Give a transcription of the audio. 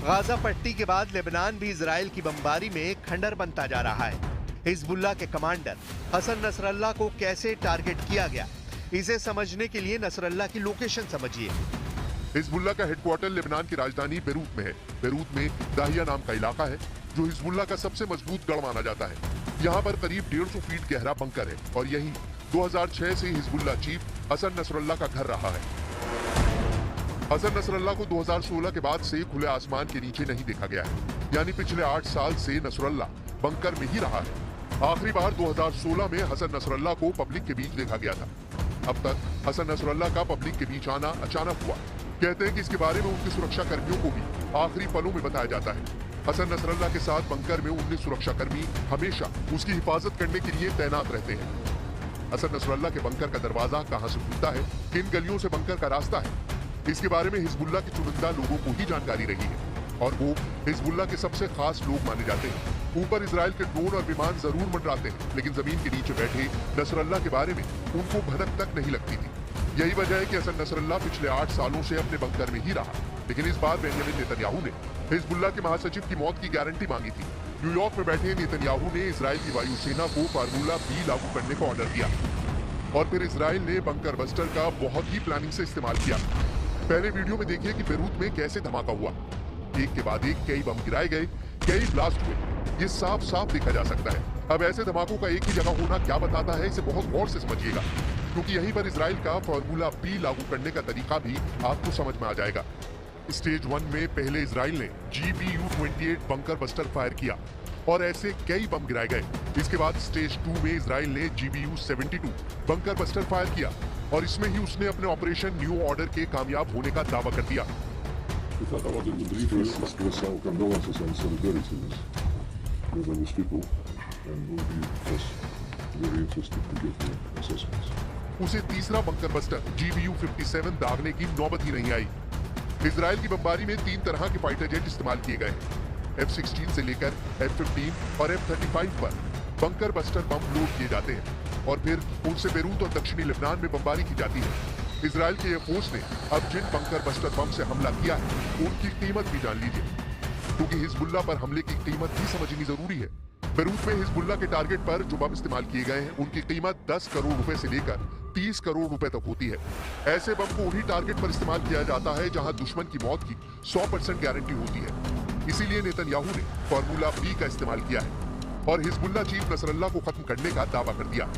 Gaza पट्टी के बाद लेबनान भी इजराइल की बमबारी में खंडर बनता जा रहा है। हिजबुल्लाह के कमांडर हसन नसरल्लाह को कैसे टारगेट किया गया, इसे समझने के लिए नसरल्लाह की लोकेशन समझिए। हिजबुल्लाह का हेडक्वार्टर लेबनान की राजधानी बेरूत में है। बेरूत में दाहिया नाम का इलाका है जो हिजबुल्लाह का सबसे मजबूत गढ़ माना जाता है। यहाँ पर करीब 150 फीट गहरा बंकर है और यही 2006 से हिजबुल्लाह चीफ हसन नसरल्लाह का घर रहा है। हसन नसरल्लाह को 2016 के बाद से खुले आसमान के नीचे नहीं देखा गया है, यानी पिछले 8 साल से नसरल्लाह बंकर में ही रहा है। आखिरी बार 2016 में हसन नसरल्लाह को पब्लिक के बीच देखा गया था। अब तक हसन नसरल्लाह का पब्लिक के बीच आना अचानक हुआ। कहते हैं कि इसके बारे में उनके सुरक्षा कर्मियों को भी आखिरी पलों में बताया जाता है। हसन नसरल्लाह के साथ बंकर में 19 सुरक्षाकर्मी हमेशा उसकी हिफाजत करने के लिए तैनात रहते हैं। हसन नसरल्लाह के बंकर का दरवाजा कहां से खुलता है, किन गलियों से बंकर का रास्ता है, इसके बारे में हिजबुल्लाह के चुनिंदा लोगों को ही जानकारी रही है और वो हिजबुल्लाह के सबसे खास लोग माने जाते हैं। ऊपर इजराइल के ड्रोन और विमान जरूर मंडराते हैं, लेकिन जमीन के नीचे बैठे नसरल्लाह के बारे में उनको भनक तक नहीं लगती थी। यही वजह है कि हसन नसरल्लाह पिछले 8 सालों से अपने बंकर में ही रहा। लेकिन इस बार बेंजामिन नेतन्याहू ने हिजबुल्लाह के महासचिव की मौत की गारंटी मांगी थी। न्यूयॉर्क में बैठे नेतन्याहू ने इजराइल की वायुसेना को फार्मूला बी लागू करने का ऑर्डर दिया और फिर इजराइल ने बंकर बस्टर का बहुत ही प्लानिंग से इस्तेमाल किया। पहले वीडियो में देखिए कि बेरूत में कैसे धमाका हुआ। एक के बाद एक कई बम गिराए गए, कई ब्लास्ट हुए। ये साफ साफ देखा जा सकता है। अब ऐसे धमाकों का एक ही जगह होना क्या बताता है, इसे बहुत गौर से समझिएगा, क्योंकि यहीं पर इजराइल का फार्मूला बी लागू करने का तरीका भी आपको समझ में आ जाएगा। स्टेज 1 में पहले इजराइल ने GBU-28 बंकर बस्टर फायर किया और ऐसे कई बम गिराए गए। इसके बाद स्टेज 2 में इजराइल ने GBU-72 बंकर बस्टर फायर किया और इसमें ही उसने अपने ऑपरेशन न्यू ऑर्डर के कामयाब होने का दावा कर दिया। उसे तीसरा बंकर बस्टर GBU-57 दागने की नौबत ही नहीं आई। इजराइल की बमबारी में 3 तरह के फाइटर जेट इस्तेमाल किए गए हैं। F-16 से लेकर F-15 और F-35 पर बंकर बस्टर बम लोड किए जाते हैं और फिर उनसे बेरूत और दक्षिणी लेबनान में बमबारी की जाती है। इजराइल के एयरफोर्स ने अब जिन बंकर बस्टर बम से हमला किया है उनकी कीमत भी जान लीजिए, क्योंकि हिजबुल्लाह पर हमले की कीमत भी समझनी जरूरी है। बेरूत में हिजबुल्लाह के टारगेट पर जो बम इस्तेमाल किए गए हैं उनकी कीमत 10 करोड़ रुपए से लेकर 30 करोड़ रुपए तक होती है। ऐसे बम को उन्हीं टारगेट पर इस्तेमाल किया जाता है जहां दुश्मन की मौत की 100% गारंटी होती है। इसीलिए नेतन्याहू ने फार्मूला बी का इस्तेमाल किया है और हिजबुल्लाह चीफ नसरल्लाह को खत्म करने का दावा कर दिया।